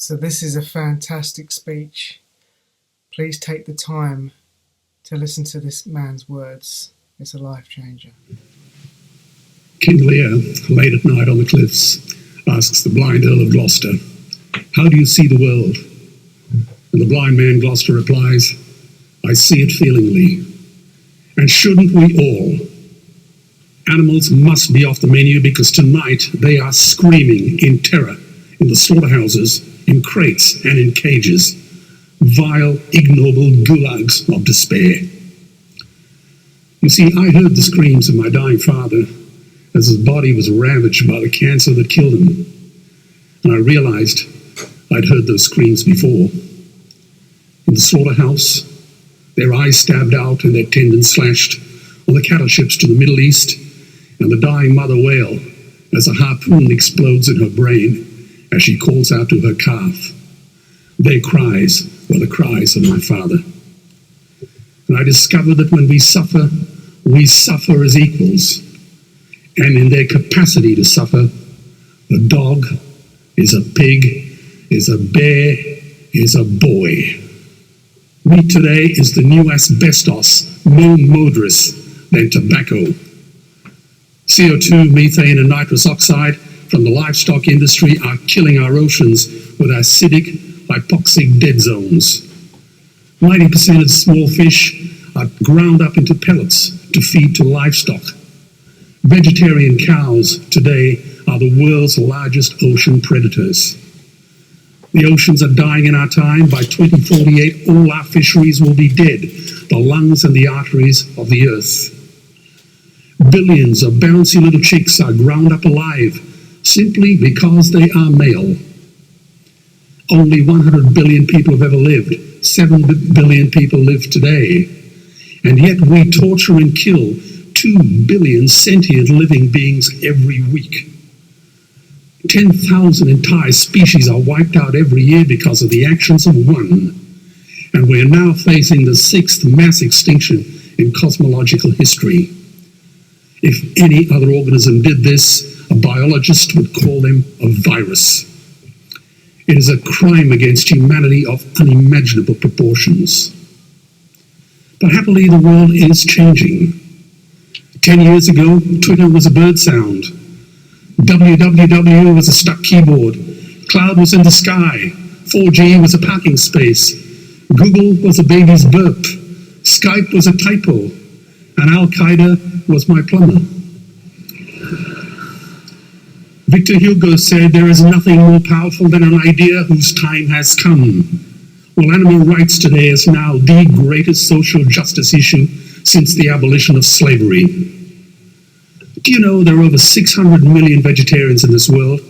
So this is a fantastic speech. Please take the time to listen to this man's words. It's a life changer. King Lear, late at night on the cliffs, asks the blind Earl of Gloucester, "How do you see the world?" And the blind man Gloucester replies, "I see it feelingly. And shouldn't we all? Animals must be off the menu because tonight they are screaming in terror in the slaughterhouses, in crates and in cages, vile, ignoble gulags of despair." You see, I heard the screams of my dying father as his body was ravaged by the cancer that killed him. And I realized I'd heard those screams before. In the slaughterhouse, their eyes stabbed out and their tendons slashed, on the cattle ships to the Middle East, and the dying mother wail as a harpoon explodes in her brain as she calls out to her calf. Their cries were the cries of my father. And I discovered that when we suffer as equals. And in their capacity to suffer, a dog is a pig, is a bear, is a boy. Meat today is the new asbestos, more murderous than tobacco. CO2, methane and nitrous oxide from the livestock industry are killing our oceans with acidic, hypoxic dead zones. 90% of small fish are ground up into pellets to feed to livestock. Vegetarian cows today are the world's largest ocean predators. The oceans are dying in our time. By 2048, all our fisheries will be dead, the lungs and the arteries of the earth. Billions of bouncy little chicks are ground up alive simply because they are male. Only 100 billion people have ever lived. 7 billion people live today. And yet we torture and kill 2 billion sentient living beings every week. 10,000 entire species are wiped out every year because of the actions of one. And we're now facing the 6th mass extinction in cosmological history. If any other organism did this, a biologist would call them a virus. It is a crime against humanity of unimaginable proportions. But happily, the world is changing. 10 years ago, Twitter was a bird sound. www was a stuck keyboard. Cloud was in the sky. 4G was a parking space. Google was a baby's burp. Skype was a typo. And Al-Qaeda was my plumber. Victor Hugo said, "There is nothing more powerful than an idea whose time has come." Well, animal rights today is now the greatest social justice issue since the abolition of slavery. Do you know there are over 600 million vegetarians in this world?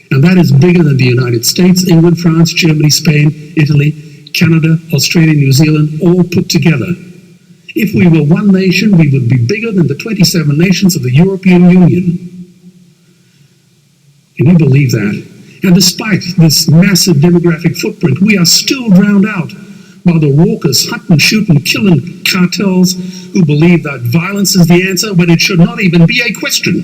And that is bigger than the United States, England, France, Germany, Spain, Italy, Canada, Australia, New Zealand, all put together. If we were one nation, we would be bigger than the 27 nations of the European Union. Can you believe that? And despite this massive demographic footprint, we are still drowned out by the raucous hunt and shoot and killing cartels who believe that violence is the answer when it should not even be a question.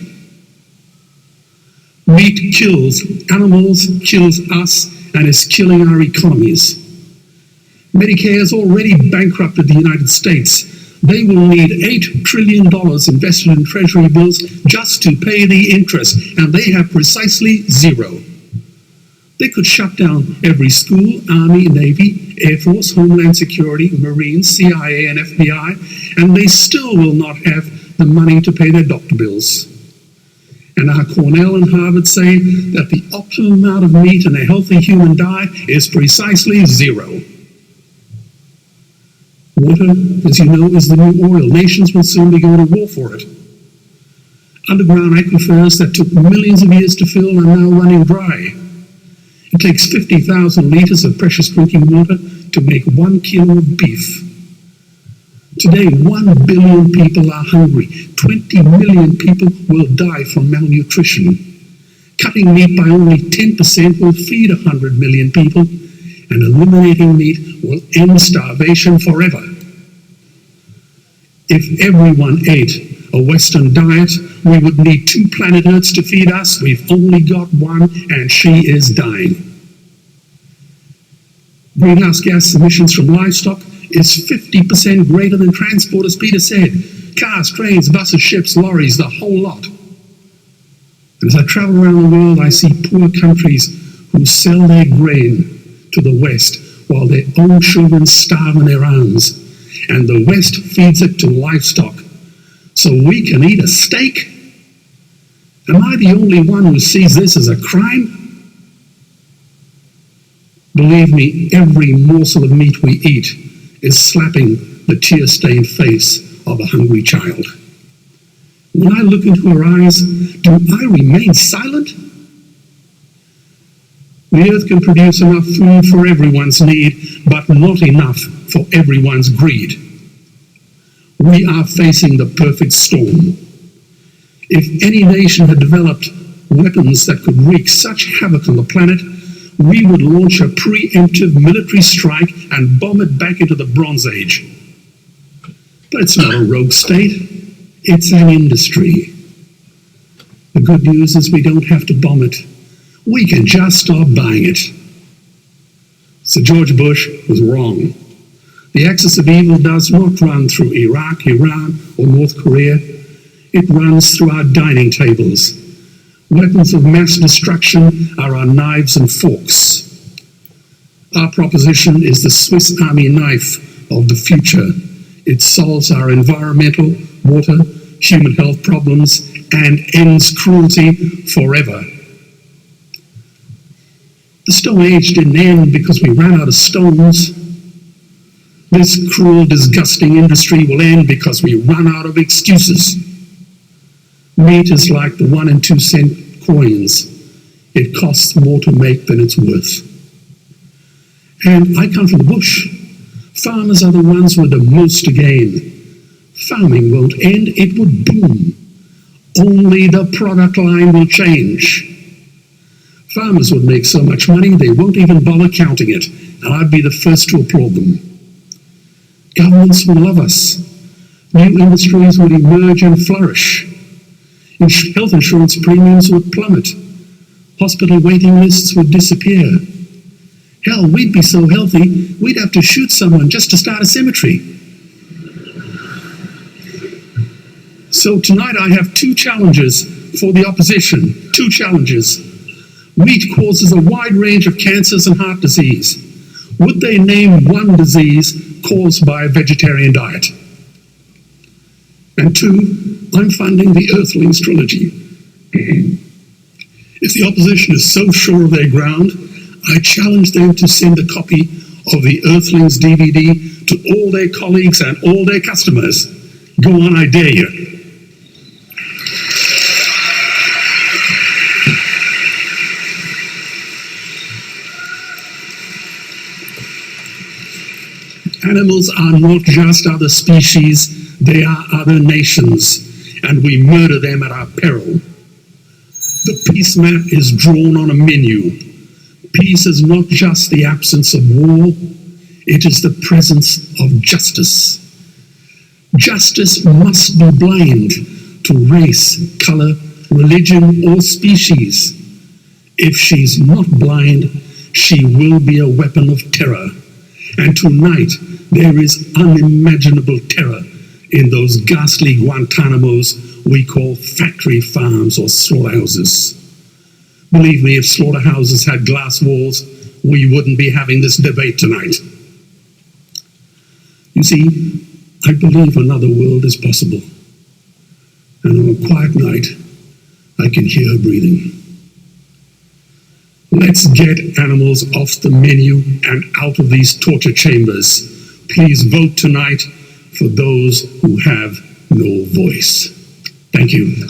Meat kills animals, kills us, and is killing our economies. Medicare has already bankrupted the United States. They will need $8 trillion invested in treasury bills just to pay the interest, and they have precisely zero. They could shut down every school, Army, Navy, Air Force, Homeland Security, Marines, CIA, and FBI, and they still will not have the money to pay their doctor bills. And our Cornell and Harvard say that the optimum amount of meat in a healthy human diet is precisely zero. Water, as you know, is the new oil. Nations will soon be going to war for it. Underground aquifers that took millions of years to fill are now running dry. It takes 50,000 liters of precious drinking water to make 1 kilo of beef. Today, 1 billion people are hungry. 20 million people will die from malnutrition. Cutting meat by only 10% will feed 100 million people, and eliminating meat will end starvation forever. If everyone ate a Western diet, we would need 2 planet Earths to feed us. We've only got one, and she is dying. Greenhouse gas emissions from livestock is 50% greater than transport, as Peter said. Cars, trains, buses, ships, lorries, the whole lot. And as I travel around the world, I see poor countries who sell their grain to the West while their own children starve in their arms. And the West feeds it to livestock so we can eat a steak? Am I the only one who sees this as a crime? Believe me, every morsel of meat we eat is slapping the tear-stained face of a hungry child. When I look into her eyes, do I remain silent? The earth can produce enough food for everyone's need, but not enough for everyone's greed. We are facing the perfect storm. If any nation had developed weapons that could wreak such havoc on the planet, we would launch a preemptive military strike and bomb it back into the Bronze Age. But it's not a rogue state, it's an industry. The good news is we don't have to bomb it. We can just stop buying it. Sir George Bush was wrong. The axis of evil does not run through Iraq, Iran, or North Korea. It runs through our dining tables. Weapons of mass destruction are our knives and forks. Our proposition is the Swiss Army knife of the future. It solves our environmental, water, human health problems and ends cruelty forever. The Stone Age didn't end because we ran out of stones. This cruel, disgusting industry will end because we run out of excuses. Meat is like the 1 and 2 cent coins. It costs more to make than it's worth. And I come from the bush. Farmers are the ones with the most to gain. Farming won't end, it would boom. Only the product line will change. Farmers would make so much money they won't even bother counting it, and I'd be the first to applaud them. Governments would love us. New industries would emerge and flourish. Health insurance premiums would plummet. Hospital waiting lists would disappear. Hell, we'd be so healthy, we'd have to shoot someone just to start a cemetery. So tonight I have 2 challenges for the opposition. 2 challenges. Meat causes a wide range of cancers and heart disease. Would they name one disease caused by a vegetarian diet? And 2, I'm funding the Earthlings trilogy. If the opposition is so sure of their ground, I challenge them to send a copy of the Earthlings DVD to all their colleagues and all their customers. Go on, I dare you. Animals are not just other species, they are other nations, and we murder them at our peril. The peace map is drawn on a menu. Peace is not just the absence of war, it is the presence of justice. Justice must be blind to race, color, religion, or species. If she's not blind, she will be a weapon of terror. And tonight, there is unimaginable terror in those ghastly Guantanamos we call factory farms or slaughterhouses. Believe me, if slaughterhouses had glass walls, we wouldn't be having this debate tonight. You see, I believe another world is possible. And on a quiet night, I can hear her breathing. Let's get animals off the menu and out of these torture chambers. Please vote tonight for those who have no voice. Thank you.